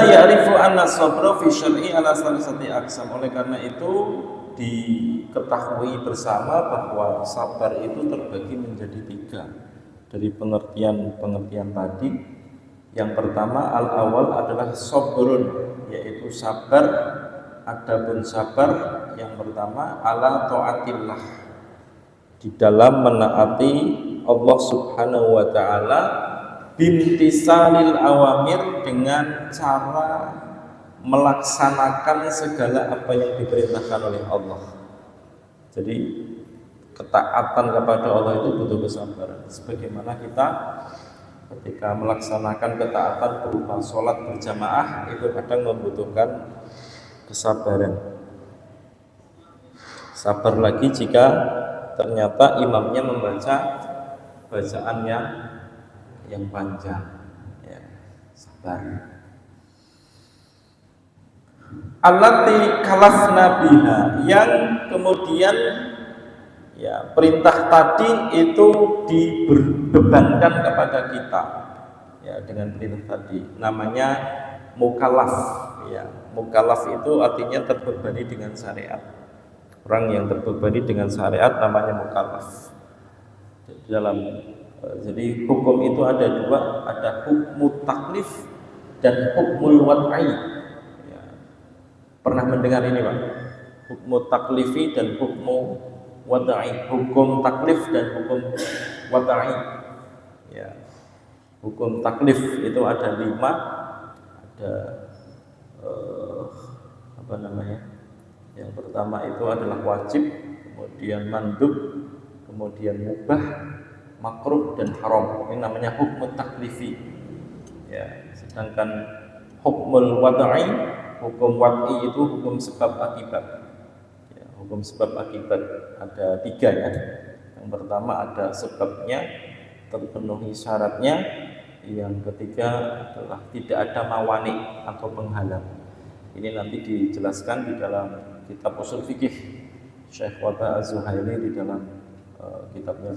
ya'rifu anna sabra fi syar'i ala salasati aqsam. Oleh karena itu diketahui bersama bahwa sabar itu terbagi menjadi 3 dari pengertian tadi. Yang pertama al-awwal adalah sabrun, yaitu sabar. Adapun sabar yang pertama ala taatillah, di dalam menaati Allah Subhanahu wa taala, bimtisalil awamir, dengan cara melaksanakan segala apa yang diperintahkan oleh Allah. Jadi ketaatan kepada Allah itu butuh kesabaran. Sebagaimana kita ketika melaksanakan ketaatan berupa sholat berjamaah itu kadang membutuhkan kesabaran. Sabar lagi jika ternyata imamnya membaca bacaan yang panjang, ya, sabar. Allati kalafna biha, yang kemudian ya perintah tadi itu dibebankan kepada kita, ya, dengan perintah tadi namanya mukallaf, ya. Mukallaf itu artinya terbebani dengan syariat. Orang yang terbebani dengan syariat namanya mukallaf. Jadi hukum itu ada 2, ada hukmu taklif dan hukmul wad'i. Ya. Pernah mendengar ini, Pak? Hukmu taklifi dan hukmu wad'i. Hukum taklif dan hukum wad'i. Ya. Hukum taklif itu ada 5, ada yang pertama itu adalah wajib, kemudian mandub, kemudian mubah, makruh, dan haram. Ini namanya hukmu taklifi, ya. Sedangkan hukmul wad'i, hukum wad'i itu hukum sebab akibat, ya, hukum sebab akibat ada 3, ya. Yang pertama ada sebabnya, terpenuhi syaratnya. Yang ketiga adalah tidak ada mawani atau penghalang. Ini nanti dijelaskan di dalam kitab usul fikih Syekh Wata Az-Zuhaili di dalam kitabnya.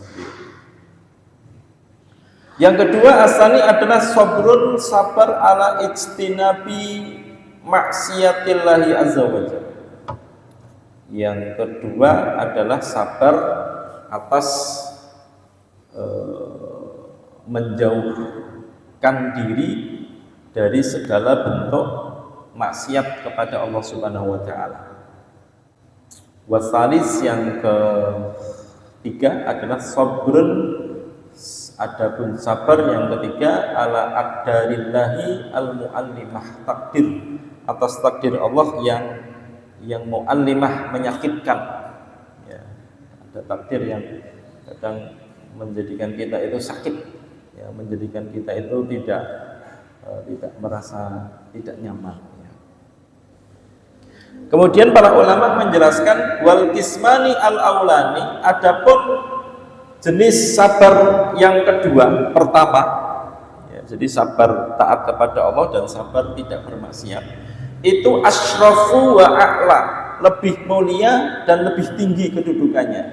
Yang kedua asani adalah sabrun, sabar ala ijtinabi maksiatillahi azza wajalla. Yang kedua adalah sabar atas menjauhkan diri dari segala bentuk maksiat kepada Allah Subhanahu wa taala. Wasalis, yang ketiga adalah sabrun, adapun sabar yang ketiga ala aqdarillahi al-muallimah, takdir atas takdir Allah yang muallimah, menyakitkan, ya. Ada takdir yang kadang menjadikan kita itu sakit, ya, menjadikan kita itu tidak merasa tidak nyaman, ya. Kemudian para ulama menjelaskan wal kismani al aulani, adapun jenis sabar yang kedua, pertama, ya, jadi sabar taat kepada Allah dan sabar tidak bermaksiat, itu asyrafu wa a'la, lebih mulia dan lebih tinggi kedudukannya,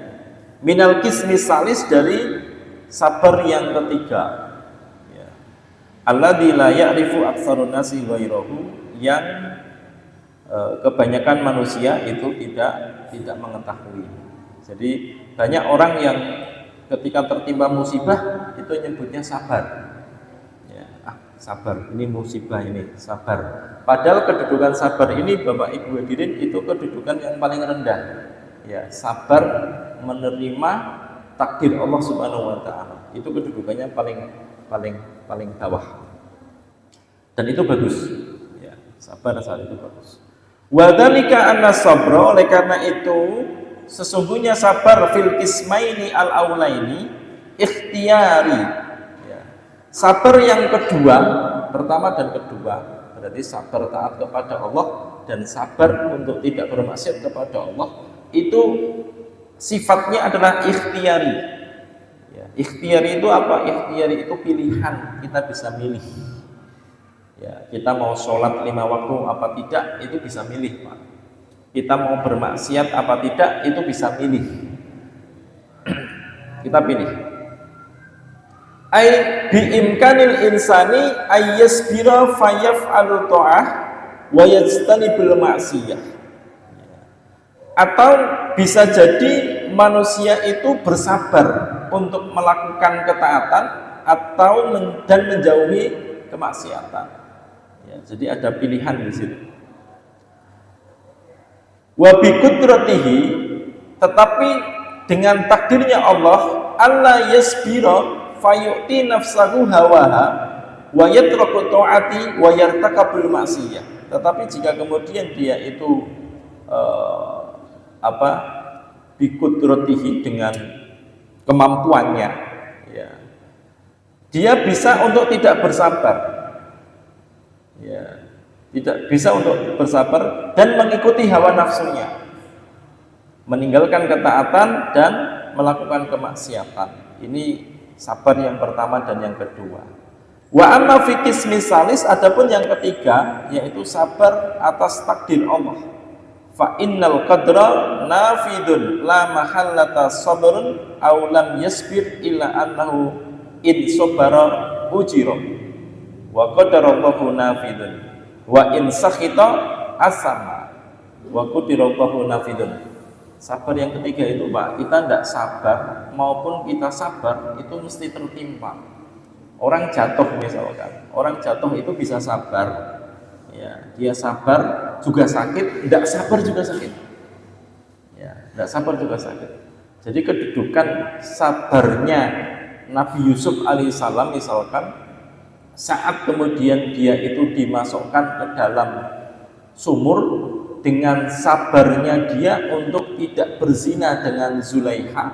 minal kismi salis, dari sabar yang ketiga, ya. Alladzi la ya'rifu aktsarun nasi ghairahu, yang kebanyakan manusia itu tidak mengetahui. Jadi banyak orang yang ketika tertimpa musibah itu nyebutnya sabar, ya, sabar, ini musibah, ini sabar. Padahal kedudukan sabar ini, Bapak Ibu hadirin, itu kedudukan yang paling rendah, ya. Sabar menerima takdir Allah Subhanahu wa taala, itu kedudukannya paling bawah. Dan itu bagus, ya, sabar saat itu bagus. Wa dzalika anna sabra, oleh karena itu sesungguhnya sabar fil kismaini al aulaini ikhtiyari, ya. Sabar yang kedua, pertama dan kedua, berarti sabar taat kepada Allah dan sabar untuk tidak bermaksiat kepada Allah, itu sifatnya adalah ikhtiyari, ya. Ikhtiyari itu apa? Ikhtiyari itu pilihan, kita bisa milih, ya. Kita mau sholat 5 waktu apa tidak, itu bisa milih, Pak. Kita mau bermaksiat apa tidak, itu bisa milih. Kita pilih. Ai biimkanil insani ayyasbira fayaf'alu ta'ah wa yajtanibul maksiyah. Atau bisa jadi manusia itu bersabar untuk melakukan ketaatan atau dan menjauhi kemaksiatan. Ya, jadi ada pilihan di situ. Wa bi qudratihi, tetapi dengan takdirnya Allah, Allah yasbira fayu'ti nafsahu hawaha wa yatraku ta'ati wa yartakabul maksiyah. Tetapi jika kemudian dia itu bikudratihi, dengan kemampuannya, ya, dia bisa untuk tidak bersabar, ya, tidak bisa untuk bersabar dan mengikuti hawa nafsunya, meninggalkan ketaatan dan melakukan kemaksiatan. Ini sabar yang pertama dan yang kedua. Wa amma fi qismi salis, adapun yang ketiga yaitu sabar atas takdir Allah. Fa innal qadra nafidun la mahallata sabrun aw lam yasbir illa annahu in sabara ujira wa qadarallahu nafidun wa in sakhita asama wa qadarallahu nafidun. Sabar yang ketiga itu, Pak, kita tidak sabar maupun kita sabar itu mesti tertimpa. Orang jatuh misalkan, orang jatuh itu bisa sabar, ya, dia sabar juga sakit, tidak sabar juga sakit, ya, tidak sabar juga sakit. Jadi kedudukan sabarnya Nabi Yusuf alaihissalam misalkan saat kemudian dia itu dimasukkan ke dalam sumur, dengan sabarnya dia untuk tidak berzina dengan Zulaiha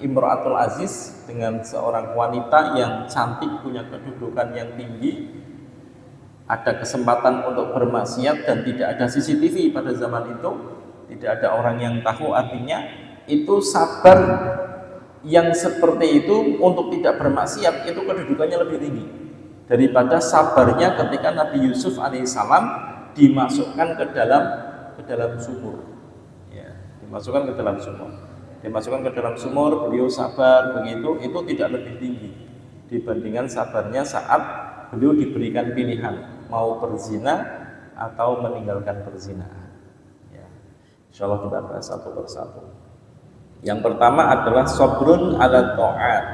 Imra'atul Aziz, dengan seorang wanita yang cantik, punya kedudukan yang tinggi, ada kesempatan untuk bermaksiat dan tidak ada CCTV pada zaman itu, tidak ada orang yang tahu, artinya itu sabar yang seperti itu untuk tidak bermaksiat itu kedudukannya lebih tinggi daripada sabarnya ketika Nabi Yusuf alaihissalam dimasukkan ke dalam sumur, ya, dimasukkan ke dalam sumur, beliau sabar begitu, itu tidak lebih tinggi dibandingkan sabarnya saat beliau diberikan pilihan mau berzina atau meninggalkan perzinahan. Ya, insyaallah kita bahas satu persatu. Yang pertama adalah sabrun ala ta'at,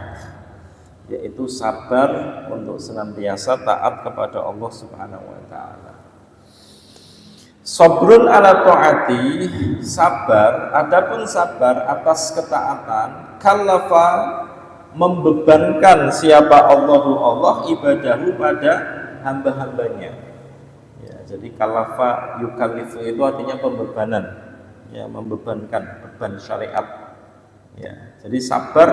yaitu sabar untuk senantiasa taat kepada Allah Subhanahu wa taala. Sabrun ala ta'ati, sabar, adapun sabar atas ketaatan, kallafa, membebankan siapa Allah ibadahu pada hamba-hambanya. Ya, jadi kallafa yukallifu itu artinya pembebanan, ya, membebankan, beban syariat. Ya, jadi sabar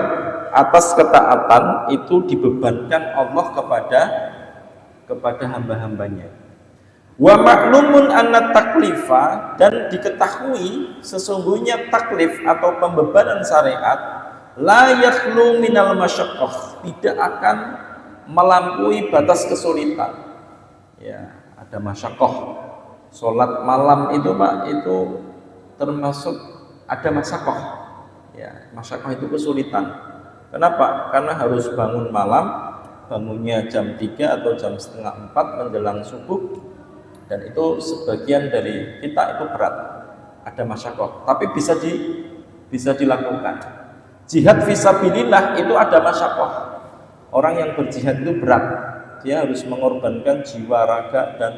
atas ketaatan itu dibebankan Allah kepada hamba-hambanya. Wa ma'lumun anna taklifa, dan diketahui sesungguhnya taklif atau pembebanan syariat la yakhlu minal masyaqqah, tidak akan melampaui batas kesulitan. Ya, ada masyaqqah. Salat malam itu, Pak, itu termasuk ada masyaqqah. Ya, masyaqqah itu kesulitan. Kenapa? Karena harus bangun malam, bangunnya jam 3 atau jam setengah 4 menjelang subuh. Dan itu sebagian dari kita itu berat, ada masyaqqah, tapi bisa dilakukan. Jihad fisabilillah itu ada masyaqqah. Orang yang berjihad itu berat, dia harus mengorbankan jiwa, raga dan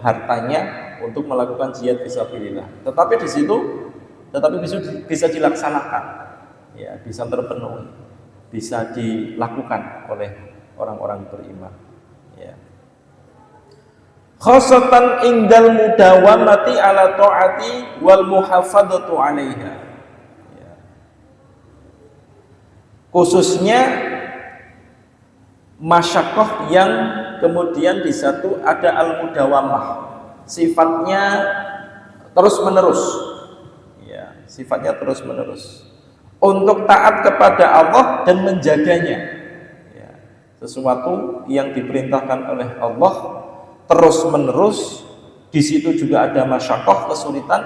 hartanya untuk melakukan jihad fisabilillah. Tetapi bisa dilaksanakan, ya, bisa terpenuhi, bisa dilakukan oleh orang-orang beriman. Ya. Khosatan indal mudawamati ala ta'ati wal muhafadzatu 'alaiha. Ya. Khususnya masyaqqah yang kemudian di satu ada al-mudawamah, sifatnya terus menerus. Ya, sifatnya terus menerus. Untuk taat kepada Allah dan menjaganya. Ya. Sesuatu yang diperintahkan oleh Allah terus menerus, di situ juga ada masyaqqah, kesulitan,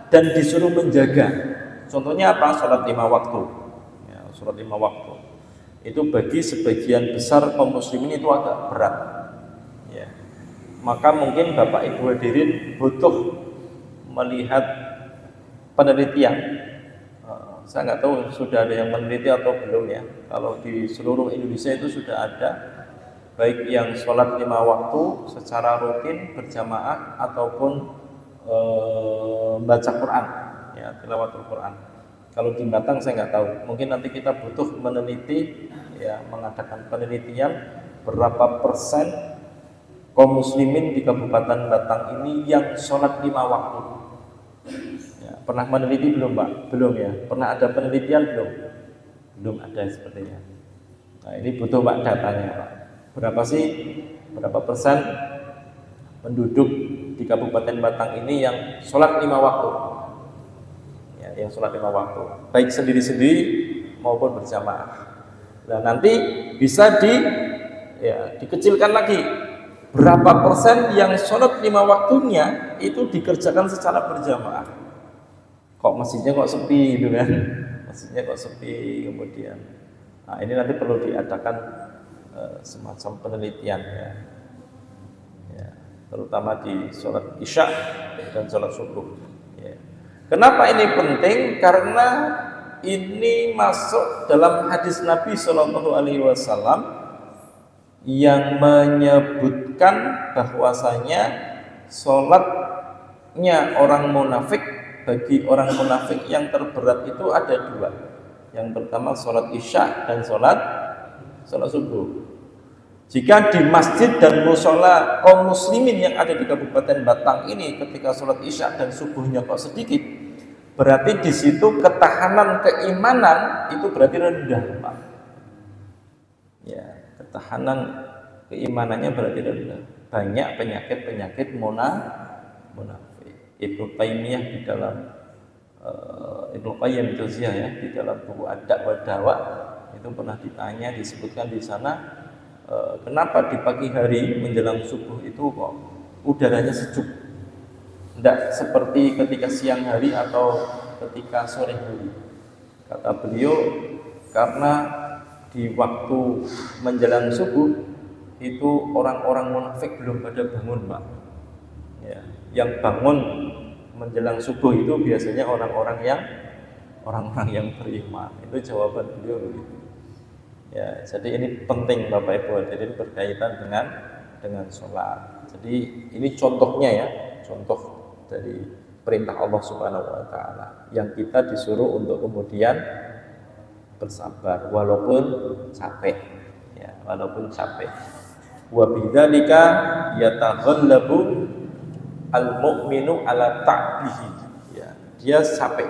dan disuruh menjaga. Contohnya apa? Sholat 5 waktu. Ya, sholat 5 waktu. itu bagi sebagian besar kaum muslimin itu agak berat. Ya. Maka mungkin Bapak Ibu hadirin butuh melihat penelitian. Saya nggak tahu sudah ada yang meneliti atau belum ya. Kalau di seluruh Indonesia itu sudah ada, baik yang sholat 5 waktu secara rutin berjamaah ataupun baca Quran, ya tilawatul Quran. Kalau di Batang saya nggak tahu. Mungkin nanti kita butuh meneliti, ya mengadakan penelitian berapa persen kaum muslimin di Kabupaten Batang ini yang sholat 5 waktu. Ya, pernah meneliti belum Pak? Belum ya. Pernah ada penelitian belum? Belum ada sepertinya. Nah ini butuh Pak datanya Pak. Berapa persen penduduk di Kabupaten Batang ini yang sholat 5 waktu? Ya, yang sholat 5 waktu, baik sendiri-sendiri maupun berjamaah. Nah nanti bisa dikecilkan lagi, berapa persen yang sholat 5 waktunya itu dikerjakan secara berjamaah. Kok masjidnya kok sepi gitu kan? Masjidnya kok sepi kemudian. Nah ini nanti perlu diadakan semacam penelitian ya, terutama di sholat isya dan sholat subuh. Ya. Kenapa ini penting? Karena ini masuk dalam hadis Nabi Shallallahu Alaihi Wasallam yang menyebutkan bahwasanya sholatnya orang munafik, bagi orang munafik yang terberat itu ada 2. Yang pertama sholat isya dan sholat subuh. Jika di masjid dan mushola kaum muslimin yang ada di Kabupaten Batang ini ketika sholat isya dan subuhnya kok sedikit, berarti di situ ketahanan keimanan itu berarti rendah, Pak. Ya, ketahanan keimanannya berarti rendah. Banyak penyakit munafik. Ibnu Taimiyah di dalam Ibnu Qayyim Jauziyah ya, di dalam buku Ad-Da' wa Dawa itu pernah ditanya, disebutkan di sana, kenapa di pagi hari menjelang subuh itu kok udaranya sejuk, tidak seperti ketika siang hari atau ketika sore hari. Kata beliau, karena di waktu menjelang subuh itu orang-orang munafik belum pada bangun, Pak. Ya, yang bangun menjelang subuh itu biasanya orang-orang yang beriman. Itu jawaban beliau begitu. Ya, jadi ini penting Bapak Ibu hadirin berkaitan dengan sholat. Jadi ini contohnya ya, contoh dari perintah Allah Subhanahu wa taala yang kita disuruh untuk kemudian bersabar walaupun capek. Ya, walaupun capek. Wa bidzalika yataghallabu al-mu'minu ala ta'bihi. Ya, dia capek.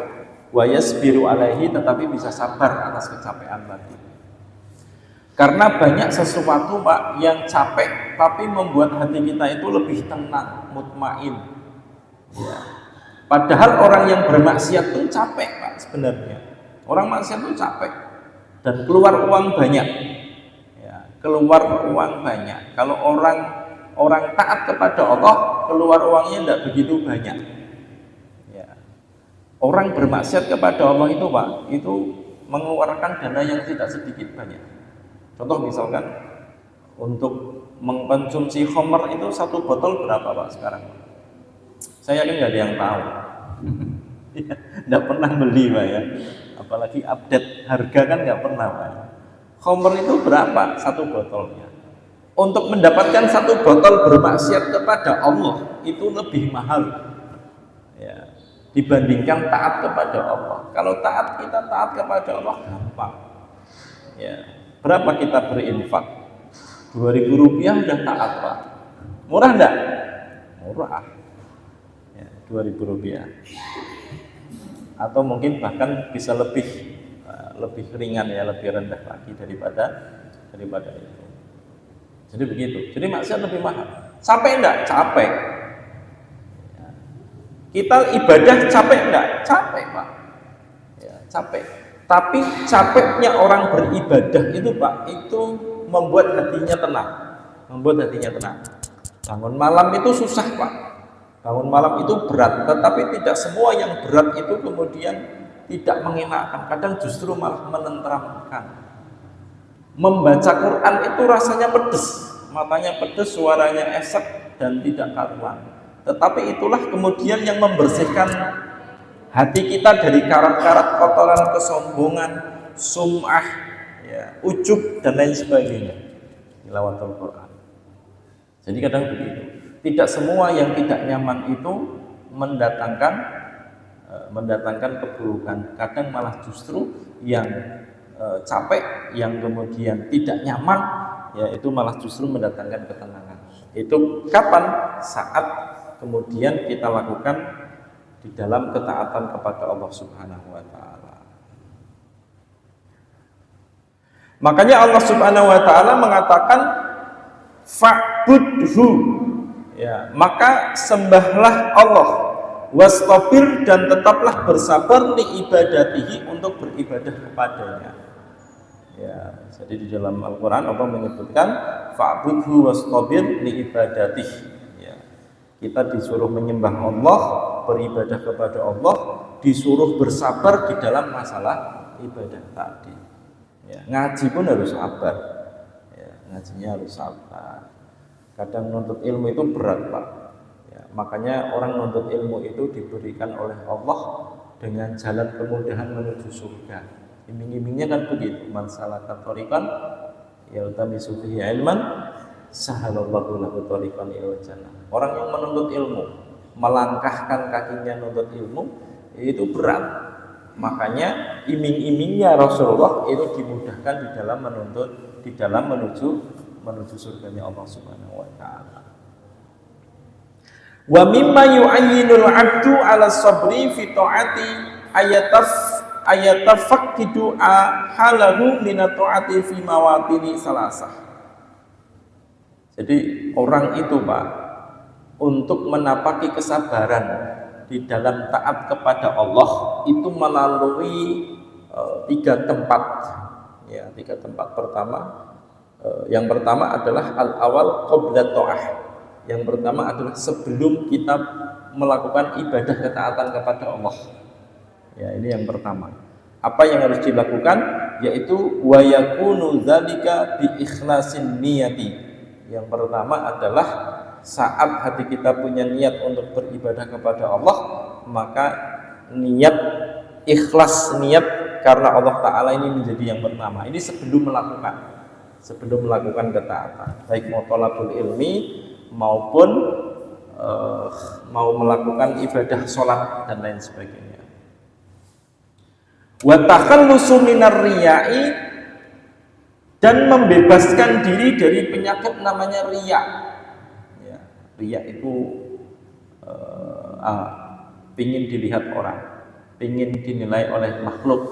Wa yasbiru alaihi, tetapi bisa sabar atas kecapean tadi. Karena banyak sesuatu Pak yang capek tapi membuat hati kita itu lebih tenang, mutmain. Ya. Padahal orang yang bermaksiat itu capek Pak sebenarnya. Orang maksiat itu capek dan keluar uang banyak. Ya, keluar uang banyak. Kalau orang taat kepada Allah, keluar uangnya tidak begitu banyak. Ya. Orang bermaksiat kepada Allah itu Pak, itu mengeluarkan dana yang tidak sedikit banyak. Contoh misalkan untuk mengkonsumsi khamr itu 1 botol berapa Pak sekarang? Saya yakin nggak ada yang tahu. Nggak pernah beli Pak ya. Apalagi update harga kan nggak pernah Pak. Khamr itu berapa 1 botolnya? Untuk mendapatkan 1 botol bermaksiat kepada Allah itu lebih mahal ya, dibandingkan taat kepada Allah. Kalau kita taat kepada Allah gampang ya. Berapa kita berinfak? 2.000 rupiah udah taat Pak. Murah enggak? Murah ya, 2.000 rupiah. Atau mungkin bahkan bisa lebih ringan ya, lebih rendah lagi daripada itu. Jadi begitu. Jadi maksiat lebih mahal. Capek enggak? Capek ya. Kita ibadah capek enggak? Capek Pak ya, capek. Tapi capeknya orang beribadah itu Pak, itu membuat hatinya tenang. Bangun malam itu susah Pak. Bangun malam itu berat, tetapi tidak semua yang berat itu kemudian tidak mengenakan. Kadang justru malah menenteramkan. Membaca Quran itu rasanya pedes, matanya pedes, suaranya esek dan tidak karuan. Tetapi itulah kemudian yang membersihkan hati kita dari karat-karat kotoran kesombongan, sum'ah, ya, ujub dan lain sebagainya. Tilawatul Quran. Jadi kadang begitu. Tidak semua yang tidak nyaman itu mendatangkan keburukan. Kadang malah justru yang capek, yang kemudian tidak nyaman, ya itu malah justru mendatangkan ketenangan. Itu kapan? Saat kemudian kita lakukan di dalam ketaatan kepada Allah Subhanahu wa taala. Makanya Allah Subhanahu wa taala mengatakan fa'budhu, ya, maka sembahlah Allah, wastabir, dan tetaplah bersabar li ibadatihi, untuk beribadah kepadanya. Ya, jadi di dalam Al-Qur'an Allah menyebutkan fa'budhu wastabir li ibadatihi. Ya, kita disuruh menyembah Allah, beribadah kepada Allah, disuruh bersabar di dalam masalah ibadah tadi. Ya, ngaji pun harus sabar. Ya, ngajinya harus sabar. Kadang nuntut ilmu itu berat, Pak. Ya, makanya orang nuntut ilmu itu diberikan oleh Allah dengan jalan kemudahan menuju surga. Iming-imingnya kan begitu, man salaka thoriqan yaltamisu fihi ilman sahalallahu lahu thoriqan ilal jannah. Orang yang menuntut ilmu, melangkahkan kakinya menuntut ilmu, itu berat. Makanya iming-imingnya Rasulullah itu dimudahkan di dalam menuju surganya Allah Subhanahu wa taala. Wa mimma yu'ayyinul 'abdu 'ala sabri fi ta'ati ayatafaqqidu halahu min ta'ati fi mawatini salasah. Jadi orang itu, Pak, untuk menapaki kesabaran di dalam taat kepada Allah itu melalui tiga tempat. Ya, tiga tempat. Yang pertama adalah al-awal qabla ta'ah. Yang pertama adalah sebelum kita melakukan ibadah ketaatan kepada Allah. Ya, ini yang pertama. Apa yang harus dilakukan? Yaitu wa yakunu dzalika bi ikhlasin niyati. Yang pertama adalah saat hati kita punya niat untuk beribadah kepada Allah, maka niat ikhlas, niat karena Allah Ta'ala ini menjadi yang pertama. Ini sebelum melakukan ketaatan, baik mau thalabul ilmi maupun mau melakukan ibadah sholat dan lain sebagainya. Wa takhallusu minar riya'i, dan membebaskan diri dari penyakit namanya riya. Ya, riya itu pingin dilihat orang, pingin dinilai oleh makhluk,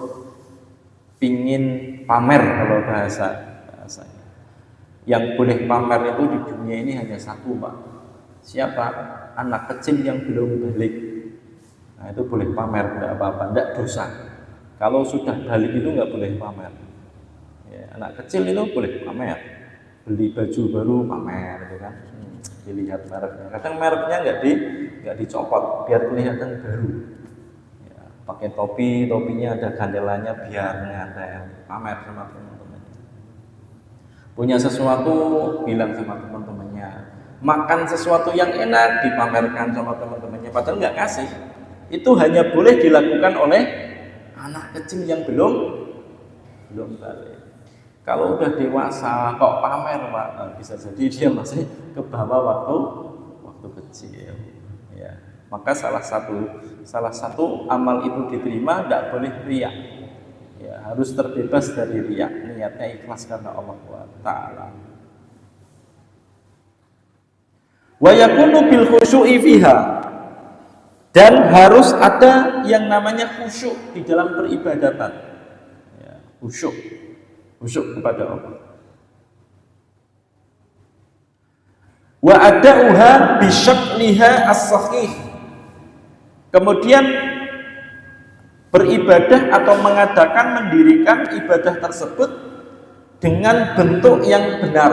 pingin pamer kalau bahasanya. Yang boleh pamer itu di dunia ini hanya satu, Pak. Siapa? Anak kecil yang belum balik. Nah, itu boleh pamer, tidak apa-apa, tidak dosa. Kalau sudah balik itu nggak boleh pamer. Ya, anak kecil itu boleh pamer, beli baju baru pamer, gitu kan, dilihat mereknya. Kadang mereknya nggak dicopot biar kelihatan baru. Ya, pakai topinya ada gandelannya biar nyantai, pamer sama teman-temannya. Punya sesuatu bilang sama teman-temannya, makan sesuatu yang enak dipamerkan sama teman-temannya, padahal nggak kasih. Itu hanya boleh dilakukan oleh anak kecil yang belum balik. Kalau udah dewasa kok pamer, Pak, bisa jadi dia masih ke bawah waktu kecil. Ya, maka salah satu amal itu diterima tidak boleh riya. Ya, harus terbebas dari riya, niatnya ikhlas karena Allah Ta'ala. Wa yakunu bil khusyu'i fiha, dan harus ada yang namanya khusyuk di dalam peribadatan. Ya, khusyuk kepada Allah. Wa ada'uha bi syakliha as-sahih. Kemudian beribadah atau mendirikan ibadah tersebut dengan bentuk yang benar.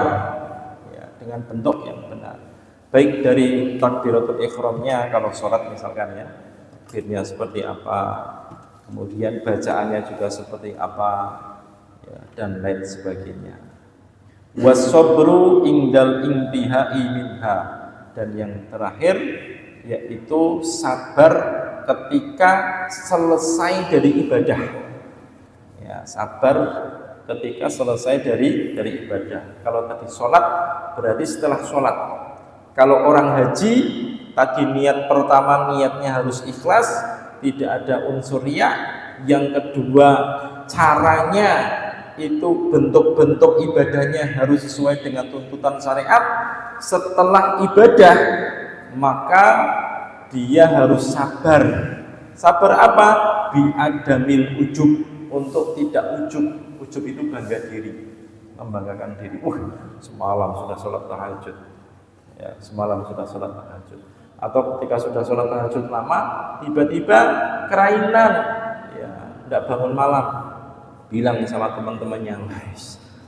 Ya, dengan bentuk yang benar. Baik dari takbiratul ihramnya kalau sholat misalkan, ya, takbirnya seperti apa, kemudian bacaannya juga seperti apa. ya, dan lain sebagainya. Wasobru indal intihai minha, dan yang terakhir yaitu sabar ketika selesai dari ibadah. Ya, sabar ketika selesai dari ibadah. Kalau tadi sholat berarti setelah sholat. Kalau orang haji tadi niat pertama niatnya harus ikhlas, tidak ada unsur riya. Yang kedua caranya itu bentuk-bentuk ibadahnya harus sesuai dengan tuntutan syariat. Setelah ibadah maka dia harus sabar. Sabar apa? Bi'adamil ujub, untuk tidak ujub. Ujub itu bangga diri, membanggakan diri. Semalam sudah sholat tahajud, ya, semalam sudah sholat tahajud. Atau ketika sudah sholat tahajud lama, tiba-tiba kelainan, ya, tidak bangun malam, bilang sama teman-temannya,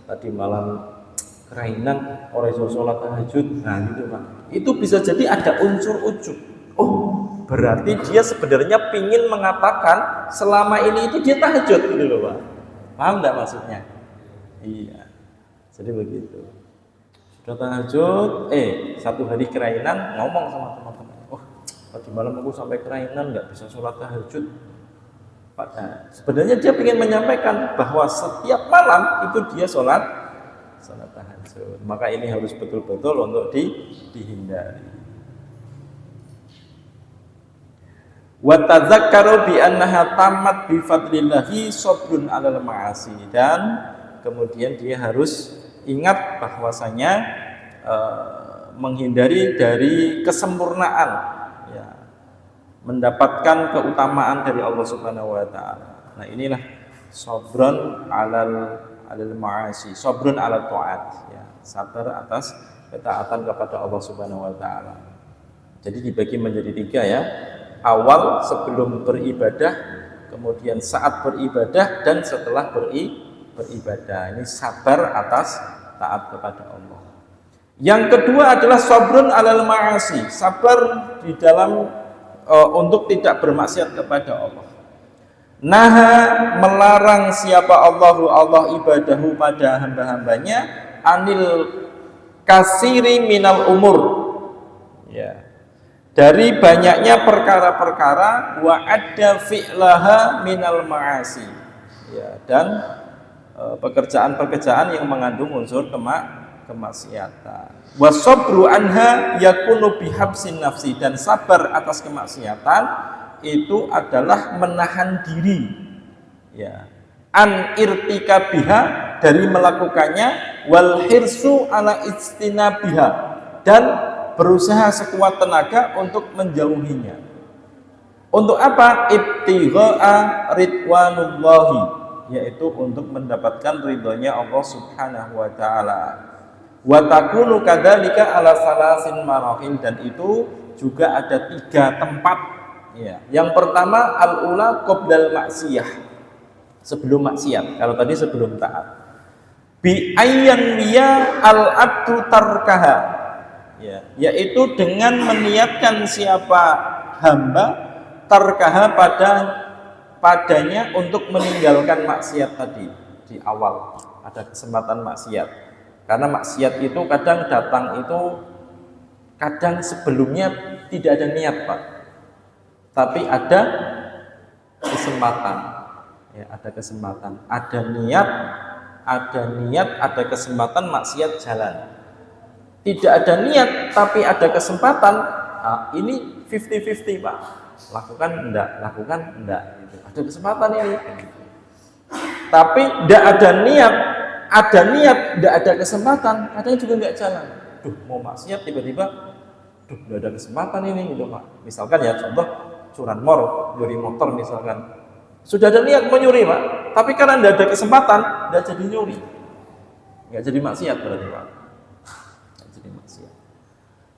tadi malam kelainan, orang sholat tahajud. Nah gitu Pak, itu bisa jadi ada unsur ujub. Berarti dia sebenarnya pingin mengatakan selama ini itu dia tahajud, gitu loh Pak. Paham nggak maksudnya? Iya, jadi begitu. Sudah tahajud, satu hari kelainan, ngomong sama teman-teman, tadi malam aku sampai kelainan, nggak bisa sholat tahajud. Sebenarnya dia ingin menyampaikan bahwa setiap malam itu dia sholat tahajud. Maka ini harus betul-betul untuk dihindari. Wa tadzakkaru bi annaha tammat bi fadlillahi sabrun 'alal ma'asi, dan kemudian dia harus ingat bahwasanya menghindari dari kesempurnaan, ya, mendapatkan keutamaan dari Allah Subhanahu wa taala. Nah, inilah sabrun 'alal ma'asi, sabrun 'alal ta'at, ya, sabar atas ketaatan kepada Allah Subhanahu wa taala. Jadi dibagi menjadi 3 ya. Awal sebelum beribadah, kemudian saat beribadah, dan setelah beribadah. Ini sabar atas taat kepada Allah. Yang kedua adalah sabrun 'alal ma'asi, sabar di dalam untuk tidak bermaksiat kepada Allah. Naha, melarang siapa Allah ibadahu pada hamba-hambanya, anil kasiri minal umur, ya, dari banyaknya perkara-perkara, wa adda fi'laha minal ma'asi, ya, dan pekerjaan-pekerjaan yang mengandung unsur kemaksiatan. Wasabru anha yakunu bihabsin nafsi, dan sabar atas kemaksiatan itu adalah menahan diri, ya, an irtikabiha, dari melakukannya, wal hirsu ala ijtinabiha, dan berusaha sekuat tenaga untuk menjauhinya. Untuk apa? Ibtigha'a ridwanullahi, yaitu untuk mendapatkan ridhonya Allah Subhanahu wa taala. Wa takunu kadzalika ala salasin marahil, dan itu juga ada 3 tempat, ya. Yang pertama al-ula qoblal maksiyah, sebelum maksiat. Kalau tadi sebelum taat. Bi ayyan wiya al-abdu tarkaha, ya, yaitu dengan meniatkan siapa hamba tarkaha padanya untuk meninggalkan maksiat tadi di awal. Ada kesempatan maksiat, karena maksiat itu kadang datang itu kadang sebelumnya tidak ada niat Pak, tapi ada kesempatan, ya, ada kesempatan, ada niat, ada kesempatan, maksiat jalan. Tidak ada niat tapi ada kesempatan, ini 50-50 Pak, lakukan enggak gitu. Ada kesempatan ini, tapi tidak ada niat, tidak ada kesempatan, kadang juga enggak jalan. Mau maksiat tiba-tiba, enggak ada kesempatan ini gitu Pak. Misalkan ya contoh curanmor, nyuri motor misalkan, sudah ada niat mau nyuri Pak, tapi karena enggak ada kesempatan, enggak jadi nyuri, enggak jadi maksiat berarti Pak.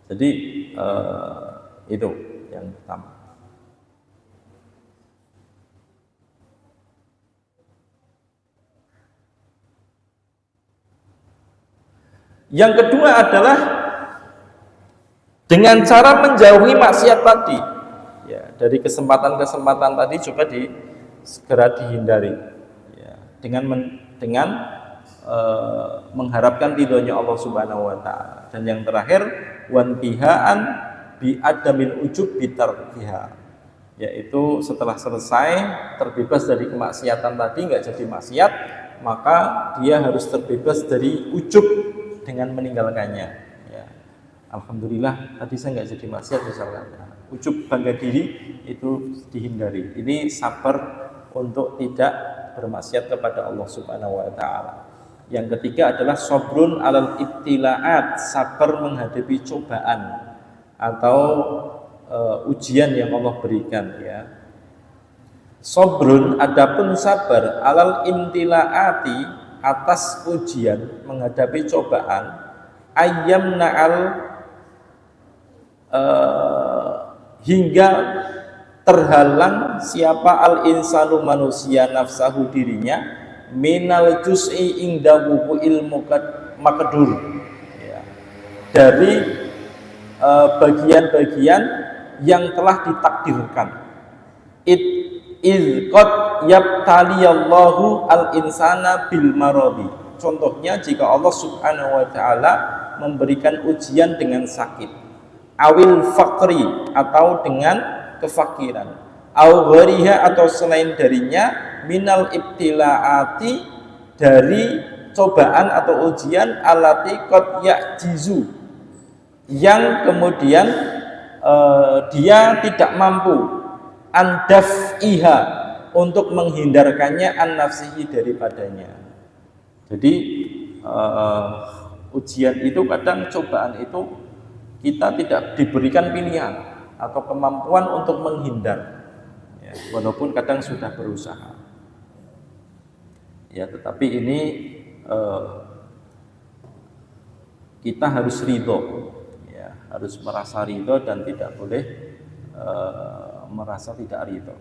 Jadi itu yang pertama. Yang kedua adalah dengan cara menjauhi maksiat tadi, ya, dari kesempatan-kesempatan tadi juga segera dihindari, ya, dengan dengan mengharapkan ridhonya Allah Subhanahu wa taala. Dan yang terakhir wantihaan bi adamil ujub bitarkiha, yaitu setelah selesai terbebas dari kemaksiatan tadi, nggak jadi maksiat, maka dia harus terbebas dari ujub dengan meninggalkannya. Ya. Alhamdulillah tadi saya nggak jadi maksiat misalkan. Ujub bangga diri itu dihindari. Ini sabar untuk tidak bermaksiat kepada Allah Subhanahu wa taala. Yang ketiga adalah sabrun alal ibtilaat, sabar menghadapi cobaan atau ujian yang Allah berikan, ya. Sabrun, adapun sabar alal imtilaati, atas ujian menghadapi cobaan, ayyam na'al hingga terhalang siapa al insanu manusia nafsahu dirinya minal juz'i indahu ilmu makdur, ya, dari bagian-bagian yang telah ditakdirkan. Qad yabtaliyallahu al-insana bil maradi. Contohnya jika Allah Subhanahu wa taala memberikan ujian dengan sakit, awil faqri atau dengan kefakiran, au ghariha atau selain darinya, minal ibtilaati dari cobaan atau ujian, alati qad ya'jizu, yang kemudian dia tidak mampu andaf'iha, untuk menghindarkannya an nafsihi, daripadanya. Jadi ujian itu kadang, cobaan itu kita tidak diberikan pilihan atau kemampuan untuk menghindar, ya, walaupun kadang sudah berusaha, ya, tetapi ini kita harus ridho, ya, harus merasa ridho dan tidak boleh merasa tidak ridho.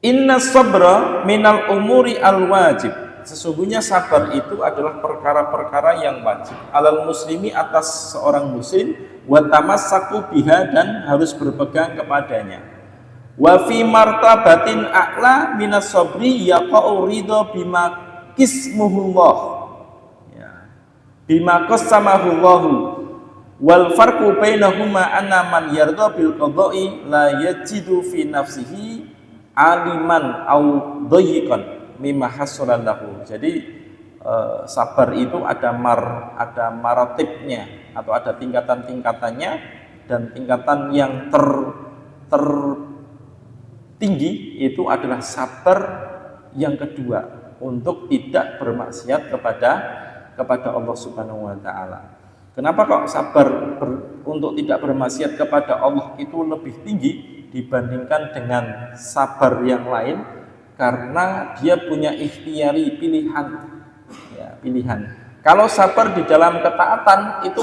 Inna sabra minal umuri al-wajib, sesungguhnya sabar itu adalah perkara-perkara yang wajib alal muslimi, atas seorang muslim, wa tamassaku biha, dan harus berpegang kepadanya. Wa fi martabatin a'la minas sabri yaqa'u ridha bima qismuhullah, ya, bima qasamahullahu, wal farqu bainahuma anna man yardha bil qada'i la yajidu fi nafsihi aliman au dhayiqan mimma hasala lahu. Jadi sabar itu ada maratibnya atau ada tingkatan-tingkatannya, dan tingkatan yang tertinggi itu adalah sabar yang kedua, untuk tidak bermaksiat kepada Allah Subhanahu wa taala. Kenapa kok sabar untuk tidak bermaksiat kepada Allah itu lebih tinggi dibandingkan dengan sabar yang lain? Karena dia punya ikhtiari, pilihan, ya, pilihan. Kalau sabar di dalam ketaatan itu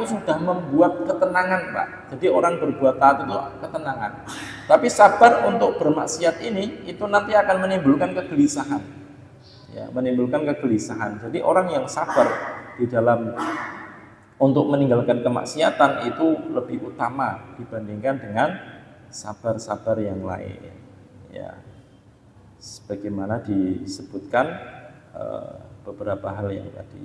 sudah membuat ketenangan, Pak. Jadi orang berbuat taat itu ketenangan. Tapi sabar untuk bermaksiat ini itu nanti akan menimbulkan kegelisahan, ya, menimbulkan kegelisahan. Jadi orang yang sabar di dalam untuk meninggalkan kemaksiatan itu lebih utama dibandingkan dengan sabar-sabar yang lain, ya, sebagaimana disebutkan beberapa hal yang tadi.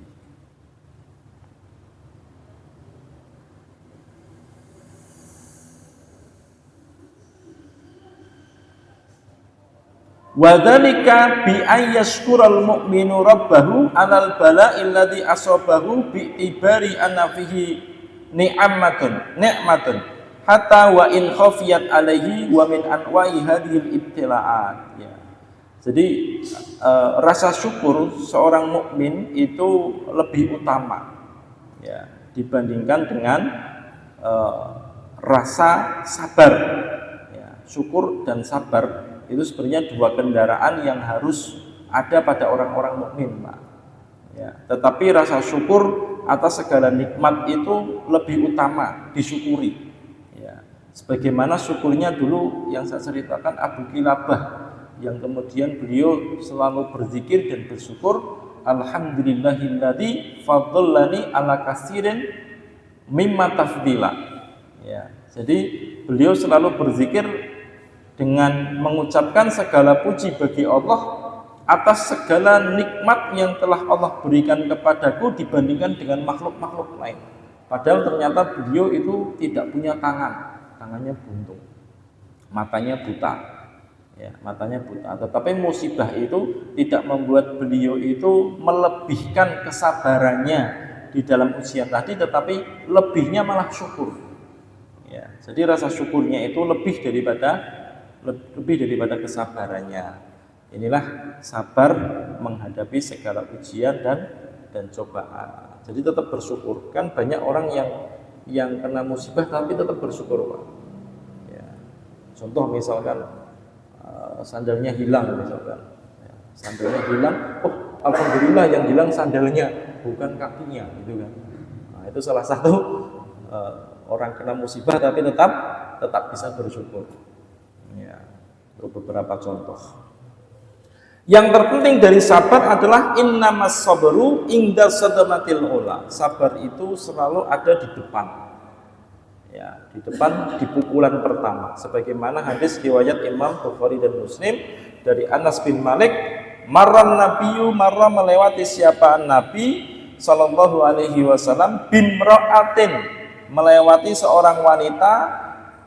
Wadzalika bi ayyashkural mu'minu rabbahu 'alal bala'il ladzi asabahu bi ibari anafihi ni'matun hatta wa in khafiyat alaihi wa min anwa'i hadhil ibtila'at, ya. Jadi rasa syukur seorang mukmin itu lebih utama, ya, dibandingkan dengan rasa sabar, ya. Syukur dan sabar itu sebenarnya dua kendaraan yang harus ada pada orang-orang mukmin, Pak, ya. Tetapi rasa syukur atas segala nikmat itu lebih utama disyukuri, ya. Sebagaimana syukurnya dulu yang saya ceritakan Abu Kilabah, yang kemudian beliau selalu berzikir dan bersyukur, alhamdulillahilladzi faddalani ala katsirin mimma tafdila, Ya, jadi beliau selalu berzikir dengan mengucapkan segala puji bagi Allah atas segala nikmat yang telah Allah berikan kepadaku dibandingkan dengan makhluk-makhluk lain. Padahal ternyata beliau itu tidak punya tangan, tangannya buntung, matanya buta, ya, matanya buta. Tetapi musibah itu tidak membuat beliau itu melebihkan kesabarannya di dalam ujian tadi, tetapi lebihnya malah syukur. Ya, jadi rasa syukurnya itu lebih daripada kesabarannya. Inilah sabar menghadapi segala ujian dan cobaan. Jadi tetap bersyukur. Kan banyak orang yang kena musibah tapi tetap bersyukur, Pak. Ya. Contoh misalkan sandalnya hilang misalkan. Ya, sandalnya hilang, oh alhamdulillah yang hilang sandalnya bukan kakinya, gitu kan. Nah, itu salah satu orang kena musibah tapi tetap bisa bersyukur. Ya, untuk beberapa contoh. Yang terpenting dari sabar adalah innamas sabru inda sadamatil ula. Sabar itu selalu ada di depan. Ya, di depan di pukulan pertama. Sebagaimana hadis riwayat Imam Bukhari dan Muslim dari Anas bin Malik, marran nabiyyu marra melewati siapa Nabi sallallahu alaihi wasallam bimra'atin, melewati seorang wanita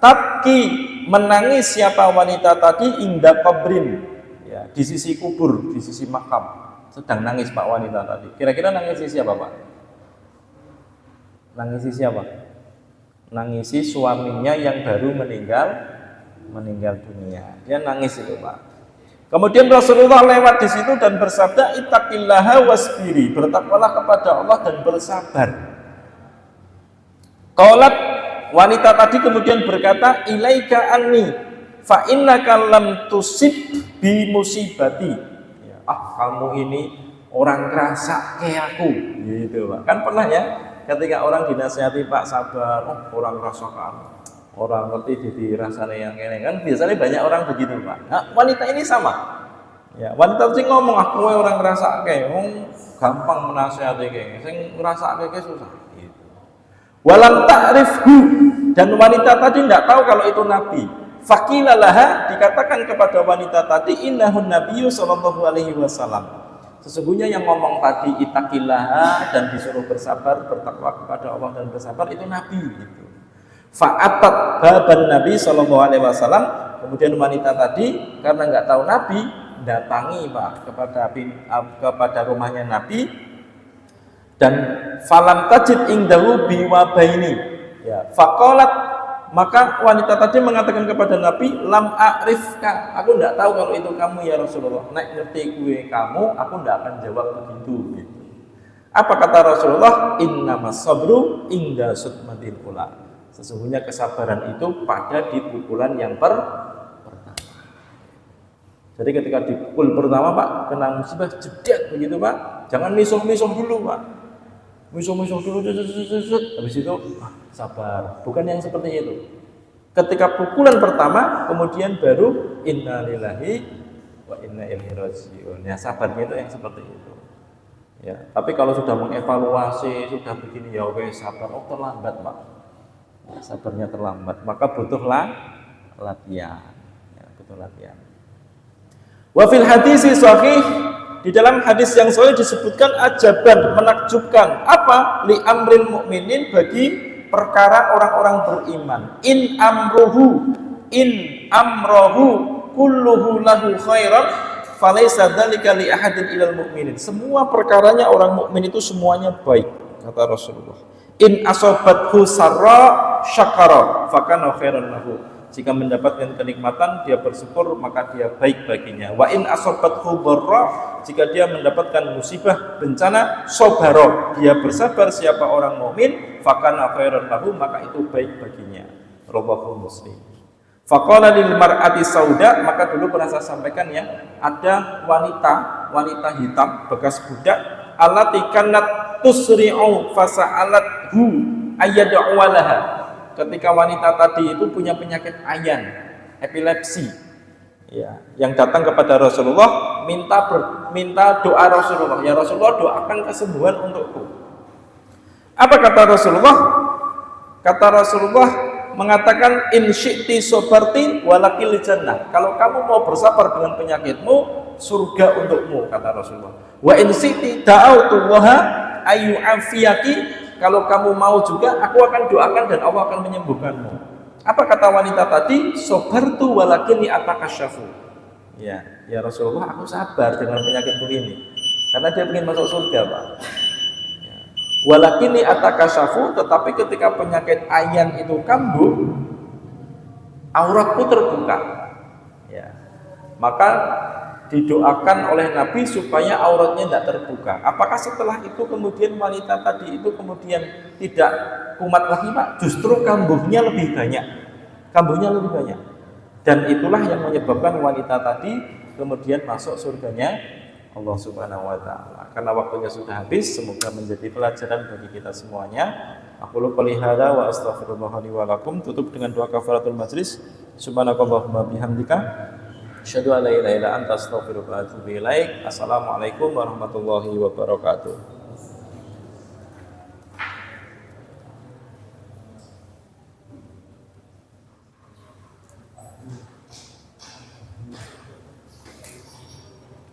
tabki, menangis siapa wanita tadi inda qabrin, ya, di sisi kubur, di sisi makam, sedang nangis Pak wanita tadi. Kira-kira nangisi siapa Pak? Nangisi siapa? Nangisi suaminya yang baru meninggal dunia. Dia nangis itu Pak. Kemudian Rasulullah lewat di situ dan bersabda, ittaqillaha wasbiri, bertakwalah kepada Allah dan bersabar. Qalat, wanita tadi kemudian berkata, ilaika anni fa innaka lam tusib bi musibati. Ya, kamu ini orang kerasa kayak aku, gitu Pak. Kan pernah ya ketika orang dinasihati, Pak sabar, orang rasakan, orang ngerti di rasanya yang ini kan biasanya banyak orang begitu Pak. Nah, wanita ini sama. Ya, wanita sing ngomong aku orang ngerasa kayak, gampang menasihati kayak, sing ngerasa kayak susah. Gitu. Walam ta'rifhu, dan wanita tadi tidak tahu kalau itu Nabi. Fakilalaha, dikatakan kepada wanita tadi, innahun nabiyyu sallallahu alaihi wasallam. Sesungguhnya yang ngomong tadi ittaqillaha dan disuruh bersabar, bertakwa kepada Allah dan bersabar itu Nabi gitu. Fa'atat baban Nabi sallallahu alaihi wasallam. Kemudian wanita tadi karena nggak tahu Nabi, datangi Pak kepada rumahnya Nabi, dan falam tajid indahu biwabaini. Ya, faqalat, maka wanita tadi mengatakan kepada Nabi, lam a'rifka, aku tidak tahu kalau itu kamu ya Rasulullah. Nek ngerti gue kamu, aku tidak akan jawab begitu. Gitu. Apa kata Rasulullah? Innamas sabru inda sudmatil ula. Sesungguhnya kesabaran itu pada di pukulan yang pertama. Jadi ketika dipukul pertama Pak, kena musibah jedet begitu Pak. Jangan misuh-misuh dulu Pak. Misuh-misuh dulu, habis itu sabar. Bukan yang seperti itu. Ketika pukulan pertama, kemudian baru innalillahi wa inna ilaihi raji'un. Ya, sabarnya itu yang seperti itu. Ya, tapi kalau sudah mengevaluasi, sudah begini ya oke, sabar. Oh, terlambat Pak. Ya, sabarnya terlambat. Maka butuhlah latihan. Ya, butuh latihan. Wa fil hadisi sahih, di dalam hadis yang sahih disebutkan ajaban, menakjubkan. Apa? Li amril mukminin, bagi perkara orang-orang beriman. In amrohu kulluhu lahu khairan falaysa dzalika li ahadin ilal mukminin. Semua perkaranya orang mukmin itu semuanya baik, kata Rasulullah. In asobathu sarra syakara fakana khairan lahu. Jika mendapatkan kenikmatan dia bersyukur maka dia baik baginya. Wa in asobathu dharra, jika dia mendapatkan musibah bencana, sabara, dia bersabar siapa orang mukmin, fakana khairan lahu, maka itu baik baginya. Rawahu Muslim. Faqala lil mar'ati sauda, maka dulu pernah saya sampaikan ya, ada wanita hitam bekas budak, allati kanat tusri'u fasa'alathu ayyad'u laha. Ketika wanita tadi itu punya penyakit ayan, epilepsi, ya, yang datang kepada Rasulullah minta doa Rasulullah, ya Rasulullah doakan kesembuhan untukku. Apa kata Rasulullah? Kata Rasulullah, mengatakan in syi'ti sabarti walakil jannah. Kalau kamu mau bersabar dengan penyakitmu, surga untukmu, kata Rasulullah. Wa in syi'ti da'autullaha ayyu'afiyaki. Kalau kamu mau juga, aku akan doakan dan Allah akan menyembuhkanmu. Apa kata wanita tadi? Sabartu walakini atakasyafu. Ya Rasulullah, aku sabar dengan penyakitku ini. Karena dia ingin masuk surga, Pak. Walakini atakasyafu, tetapi ketika penyakit ayan itu kambuh, auratku terbuka. Maka didoakan oleh Nabi supaya auratnya tidak terbuka. Apakah setelah itu kemudian wanita tadi itu kemudian tidak kumat lagi, Pak? Justru kambuhnya lebih banyak. Dan itulah yang menyebabkan wanita tadi kemudian masuk surganya Allah Subhanahu wa taala. Karena waktunya sudah habis, semoga menjadi pelajaran bagi kita semuanya. Aku lupa lihada wa astaghfirullah li wa lakum. Tutup dengan doa kafaratul majlis. Subhanakallahumma bihamdika asyhadu an la ilaha illa anta astaghfiruka wa atubu ilaik. Assalamualaikum warahmatullahi wabarakatuh.